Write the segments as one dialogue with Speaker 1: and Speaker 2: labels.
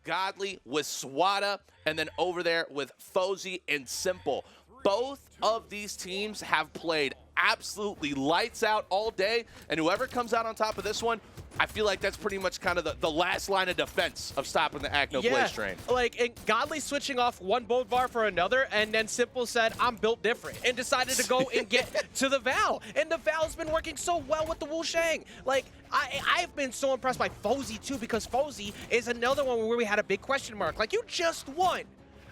Speaker 1: Godly with Swata, and then over there with Fozey and simpLe. Both of these teams have played absolutely lights out all day, and whoever comes out on top of this one, I feel like that's pretty much kind of the last line of defense of stopping the Act No Play strain.
Speaker 2: Like, and Godly switching off one bold bar for another, and then simpLe said, I'm built different, and decided to go and get to the Val. And the Val's been working so well with the Wushang. Like, I've been so impressed by Fozey, too, because Fozey is another one where we had a big question mark. Like, you just won,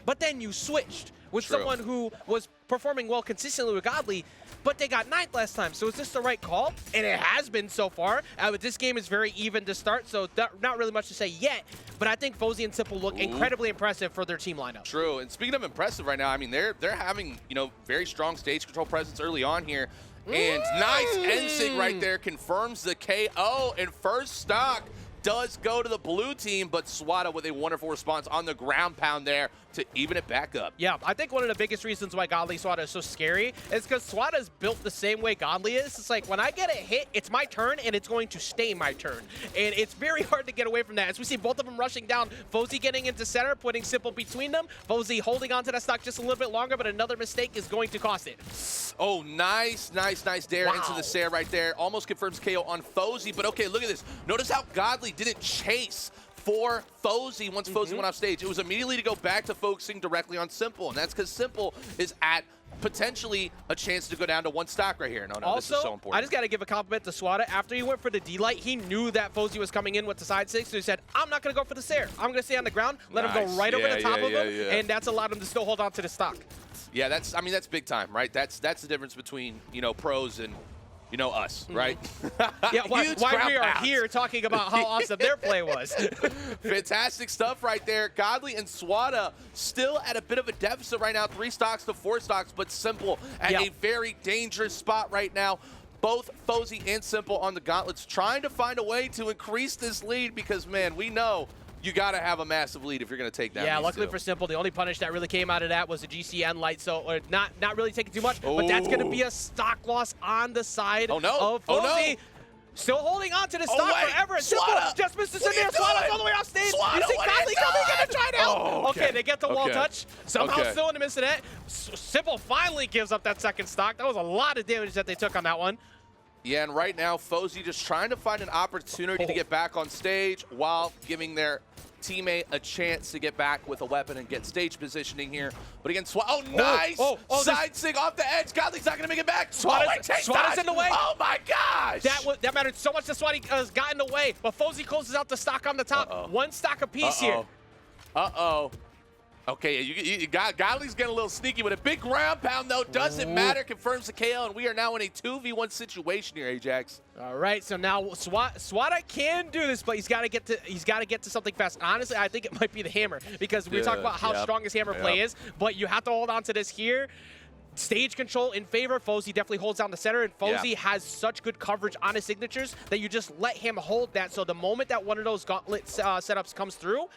Speaker 2: but then you switched with someone who was performing well consistently with Godly, but they got 9th last time. So is this the right call? And it has been so far. But this game is very even to start, so not really much to say yet. But I think Fozey and simpLe look incredibly impressive for their team lineup.
Speaker 1: True. And speaking of impressive right now, I mean, they're having, you know, very strong stage control presence early on here. And nice NSIG right there confirms the KO. And first stock does go to the blue team, but Swata with a wonderful response on the ground pound there to even it back up.
Speaker 2: Yeah, I think one of the biggest reasons why Godly Swata is so scary is because Swata is built the same way Godly is. It's like, when I get a hit, it's my turn, and it's going to stay my turn. And it's very hard to get away from that. As we see both of them rushing down, Fozey getting into center, putting simpLe between them. Fozey holding on to that stock just a little bit longer, but another mistake is going to cost it.
Speaker 1: Oh, nice dare into the Sair right there. Almost confirms KO on Fozey, but okay, look at this. Notice how Godly didn't chase for Fozey once Fozey went off stage. It was immediately to go back to focusing directly on simpLe, and that's because simpLe is at potentially a chance to go down to 1 stock right here. No,
Speaker 2: also,
Speaker 1: this is so important.
Speaker 2: I just got to give a compliment to Swata. After he went for the D-Light, he knew that Fozey was coming in with the side 6, so he said, I'm not going to go for the Sair. I'm going to stay on the ground, let him go right over the top of him, and that's allowed him to still hold on to the stock.
Speaker 1: Yeah, that's big time, right? That's the difference between, you know, pros and, you know, us, right?
Speaker 2: Yeah, why we are here talking about how awesome their play was.
Speaker 1: Fantastic stuff right there. Godly and Swata still at a bit of a deficit right now, 3 stocks to 4 stocks, but simpLe at a very dangerous spot right now. Both Fozey and simpLe on the gauntlets trying to find a way to increase this lead because, man, we know you got to have a massive lead if you're going to take down.
Speaker 2: Yeah, luckily for simpLe, the only punish that really came out of that was a GCN light, so not really taking too much, but that's going to be a stock loss on the side of Fozey. Still holding on to the stock forever.
Speaker 1: Swata
Speaker 2: just misses in there. Swata's all the way off stage.
Speaker 1: Swata,
Speaker 2: You see Godly coming in to try it out.
Speaker 1: Oh,
Speaker 2: okay, they get the wall touch. Somehow still in the midst of that. simpLe finally gives up that second stock. That was a lot of damage that they took on that one.
Speaker 1: Yeah, and right now, Fozey just trying to find an opportunity to get back on stage while giving their teammate a chance to get back with a weapon and get stage positioning here. But again, nice! Side sig off the edge. Godly's not going to make it back.
Speaker 2: Swata's in the way.
Speaker 1: Oh my gosh!
Speaker 2: That mattered so much that Swata got in the way, but Fozey closes out the stock on the top. 1 stock apiece here.
Speaker 1: Okay, Godly's getting a little sneaky with a big ground pound, though. Doesn't matter. Confirms the KO, and we are now in a 2v1 situation here, Ajax.
Speaker 2: All right, so now Swata can do this, but he's got to get to something fast. Honestly, I think it might be the hammer because we talked about how strong his hammer play is, but you have to hold on to this here. Stage control in favor. Fozey definitely holds down the center, and Fozey has such good coverage on his signatures that you just let him hold that. So the moment that one of those gauntlet setups comes through,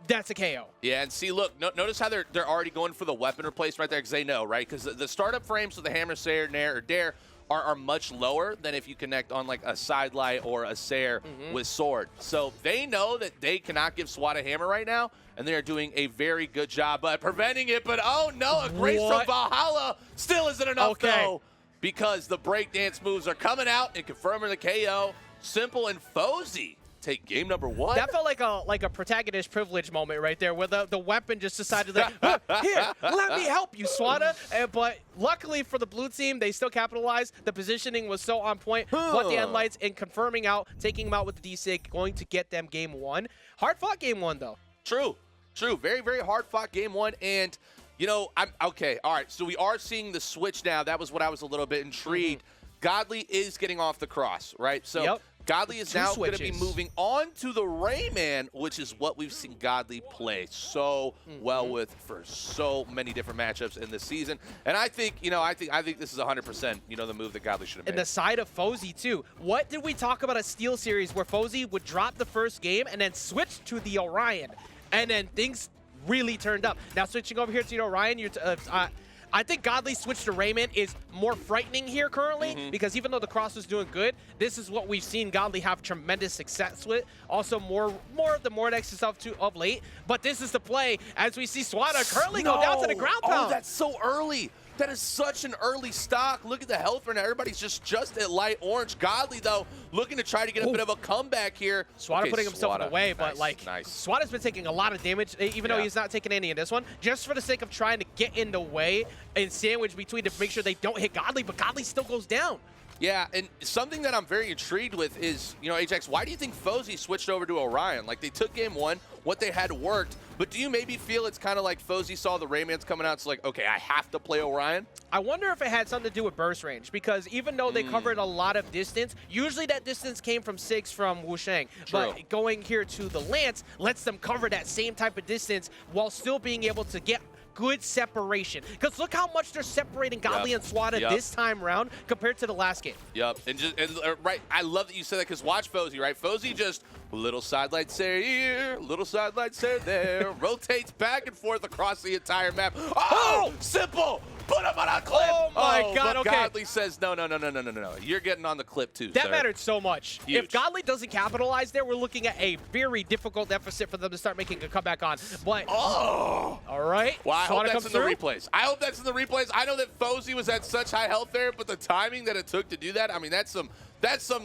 Speaker 2: that's a KO.
Speaker 1: Yeah, and see, look, notice how they're already going for the weapon replacement right there because they know, right? Because the startup frames with the hammer, Sair, Nair, or Dare are much lower than if you connect on like a side light or a Sair with sword. So they know that they cannot give Swata a hammer right now, and they are doing a very good job at preventing it. But oh no, a grace from Brawlhalla still isn't enough though, because the breakdance moves are coming out and confirming the KO. simpLe and Fozey take game number 1.
Speaker 2: That felt like a protagonist privilege moment right there, where the weapon just decided to, here, let me help you, Swata. But luckily for the blue team, they still capitalized. The positioning was so on point. But the end lights and confirming out, taking them out with the D-Sig, going to get them game 1. Hard fought game 1 though.
Speaker 1: True. Very, very hard fought game 1. And you know, okay. All right. So we are seeing the switch now. That was what I was a little bit intrigued. Godly is getting off the cross, right? So Godly is now going to be moving on to the Rayman, which is what we've seen Godly play so well with for so many different matchups in this season. And I think, you know, I think this is 100%, you know, the move that Godly should have made.
Speaker 2: And the side of Fozey too. What did we talk about a Steel series where Fozey would drop the first game and then switch to the Orion, and then things really turned up. Now switching over here to the Orion, I think Godly switch to Rayman is more frightening here currently because even though the cross was doing good, this is what we've seen Godly have tremendous success with. Also more of the Mordex stuff of late, but this is the play as we see Swata currently go down to the ground pound.
Speaker 1: Oh, that's so early. That is such an early stock. Look at the health right now. Everybody's just at light orange. Godly, though, looking to try to get a bit of a comeback here.
Speaker 2: Swata putting himself in the way, but Swata's been taking a lot of damage, even though he's not taking any in this one, just for the sake of trying to get in the way and sandwich between to make sure they don't hit Godly, but Godly still goes down.
Speaker 1: Yeah, and something that I'm very intrigued with is, you know, Ajax, why do you think Fozey switched over to Orion? Like, they took game one, what they had worked, but do you maybe feel it's kind of like Fozey saw the Raymans coming out, so like, okay, I have to play Orion?
Speaker 2: I wonder if it had something to do with burst range, because even though they covered a lot of distance, usually that distance came from 6 from Wusheng. But going here to the Lance lets them cover that same type of distance while still being able to get good separation. Because look how much they're separating Godly and Swata this time round compared to the last game.
Speaker 1: Right, I love that you said that because watch Fozey, right? Fozey just little sidelight say here, little sidelight say there, rotates back and forth across the entire map. Oh, simple! Put him on a clip!
Speaker 2: Oh my God,
Speaker 1: but Godly says, no. You're getting on the clip too,
Speaker 2: That mattered so much.
Speaker 1: Huge.
Speaker 2: If Godly doesn't capitalize there, we're looking at a very difficult deficit for them to start making a comeback on. But, all right.
Speaker 1: Well, I hope that's in the replays. I hope that's in the replays. I know that Fozey was at such high health there, but the timing that it took to do that, I mean, that's some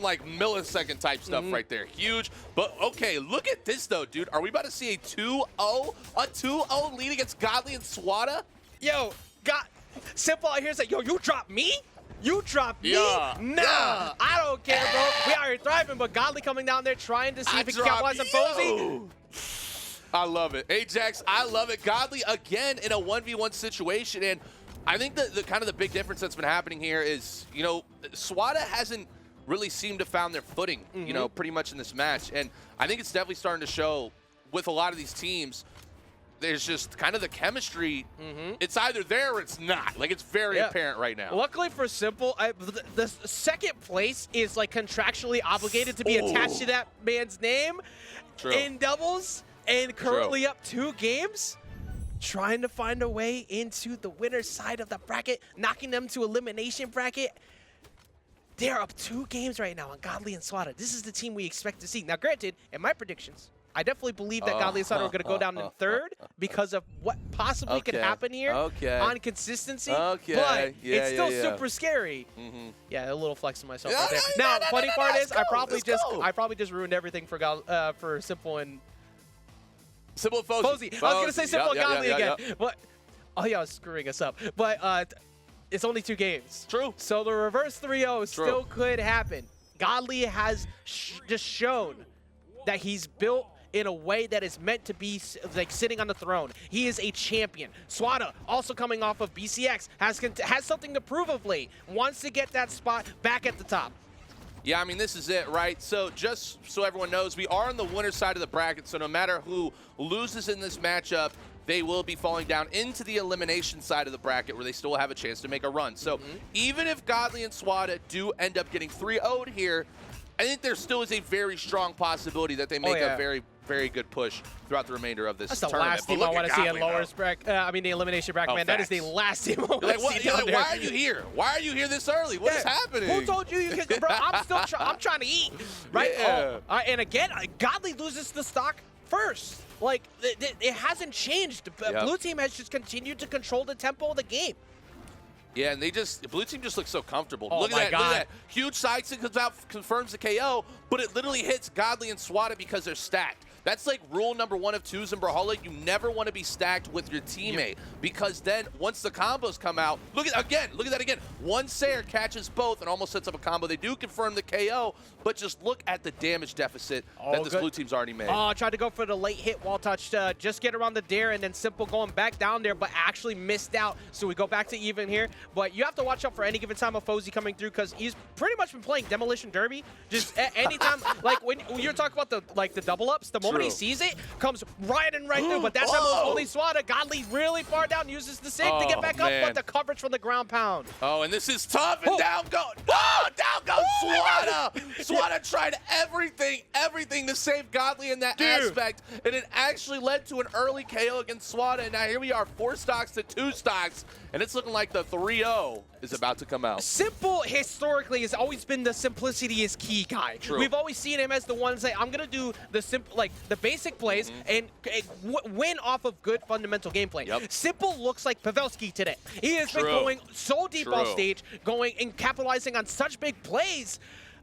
Speaker 1: like millisecond type stuff right there. Huge. But okay, look at this though, dude. Are we about to see a 2-0? A 2-0 lead against Godly and Swata?
Speaker 2: Yo, simple out here saying, yo, you dropped me? You dropped me?
Speaker 1: Yeah.
Speaker 2: Nah, I don't care, bro. We are here thriving, but Godly coming down there trying to see if he can capitalize on Fozey.
Speaker 1: I love it. Ajax, I love it. Godly again in a 1v1 situation, and I think the kind of the big difference that's been happening here is, you know, Swata hasn't really seemed to found their footing, you know, pretty much in this match, and I think it's definitely starting to show with a lot of these teams. There's just kind of the chemistry. It's either there or it's not. Like, it's very apparent right now.
Speaker 2: Luckily for simple, the second place is like contractually obligated to be attached to that man's name in doubles, and currently up 2 games. Trying to find a way into the winner's side of the bracket, knocking them to elimination bracket. They're up 2 games right now on Godly and Swata. This is the team we expect to see. Now, granted, in my predictions, I definitely believe that Godly and Swata are going to go down in 3rd because of what possibly could happen here on consistency. But it's still super scary. Yeah, a little flexing myself right there. Now, funny part is, I probably just ruined everything for simple and
Speaker 1: Simple Fozey.
Speaker 2: I was going to say simple and Godly again. But oh yeah, I was screwing us up. But it's only 2 games.
Speaker 1: True.
Speaker 2: So the reverse 3-0 still could happen. Godly has just shown that he's built in a way that is meant to be like sitting on the throne. He is a champion. Swata, also coming off of BCX, has something to prove of late. Wants to get that spot back at the top.
Speaker 1: Yeah, I mean, this is it, right? So just so everyone knows, we are on the winner's side of the bracket, so no matter who loses in this matchup, they will be falling down into the elimination side of the bracket where they still have a chance to make a run. So even if Godly and Swata do end up getting 3-0'd here, I think there still is a very strong possibility that they make a very, very good push throughout the remainder of this tournament.
Speaker 2: That's the last team I want to see in lowest bracket. The elimination bracket, man. That is the last team I want to see down there.
Speaker 1: Why are you here? Why are you here this early? What is happening?
Speaker 2: Who told you can? Bro, I'm trying to eat, right?
Speaker 1: Yeah.
Speaker 2: And again, Godly loses the stock first. Like, it hasn't changed. Blue team has just continued to control the tempo of the game.
Speaker 1: Yeah, and blue team just looks so comfortable.
Speaker 2: Oh
Speaker 1: look at that. Huge side stick comes out, confirms the KO, but it literally hits Godly and Swata because they're stacked. That's like rule number 1 of 2s in Brawlhalla. You never want to be stacked with your teammate because then once the combos come out, look at that again. One Sayer catches both and almost sets up a combo. They do confirm the KO, but just look at the damage deficit that this blue team's already made.
Speaker 2: Oh, tried to go for the late hit wall touch to just get around the dare, and then simple going back down there, but actually missed out. So we go back to even here. But you have to watch out for any given time of Fozey coming through because he's pretty much been playing Demolition Derby. Just anytime, like when you're talking about the double ups, the moment he
Speaker 1: True.
Speaker 2: sees it, comes riding right through. But that time it was only Swata. Godly really far down, uses the sig to get back
Speaker 1: man.
Speaker 2: up, but the coverage from the ground pound.
Speaker 1: Oh, and this is tough, and down goes Swata! Swata tried everything to save Godly in that aspect, and it actually led to an early KO against Swata, and now here we are, 4 stocks to 2 stocks, and it's looking like the 3-0 is about to come out.
Speaker 2: Simple historically has always been the simplicity is key guy.
Speaker 1: True.
Speaker 2: We've always seen him as the one say, I'm gonna do the simple, like the basic plays and win off of good fundamental gameplay.
Speaker 1: Yep.
Speaker 2: Simple looks like Pavelski today. He has been going so deep off stage, going and capitalizing on such big plays.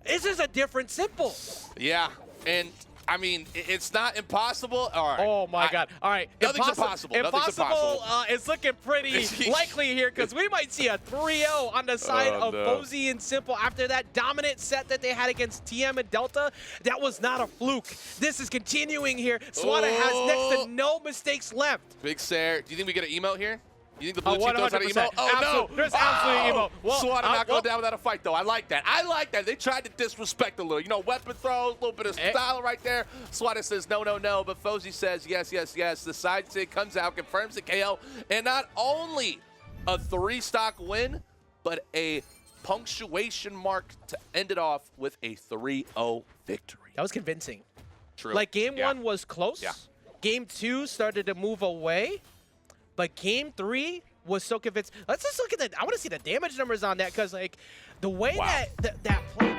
Speaker 2: This is a different Simple.
Speaker 1: Yeah, and I mean, it's not impossible. All right.
Speaker 2: Oh my God. All right.
Speaker 1: Nothing's impossible. Nothing's impossible.
Speaker 2: It's looking pretty likely here because we might see a 3-0 on the side of Fozey and Simple after that dominant set that they had against TM and Delta. That was not a fluke. This is continuing here. Swata has next to no mistakes left.
Speaker 1: Big Sair. Do you think we get an emote here? You think the blue team knows how to
Speaker 2: 100%.
Speaker 1: emote? Oh, no.
Speaker 2: There's absolutely emote. Well,
Speaker 1: Swata not going down without a fight, though. I like that. I like that. They tried to disrespect a little. You know, weapon throws, a little bit of style right there. Swata says no, no, no, but Fozey says yes, yes, yes. The side sig comes out, confirms the KO, and not only a 3-stock win, but a punctuation mark to end it off with a 3-0 victory.
Speaker 2: That was convincing.
Speaker 1: True.
Speaker 2: Like, game 1 was close.
Speaker 1: Yeah.
Speaker 2: Game 2 started to move away. But game 3 was so convincing. Let's just look at I want to see the damage numbers on that because, like, the way that play.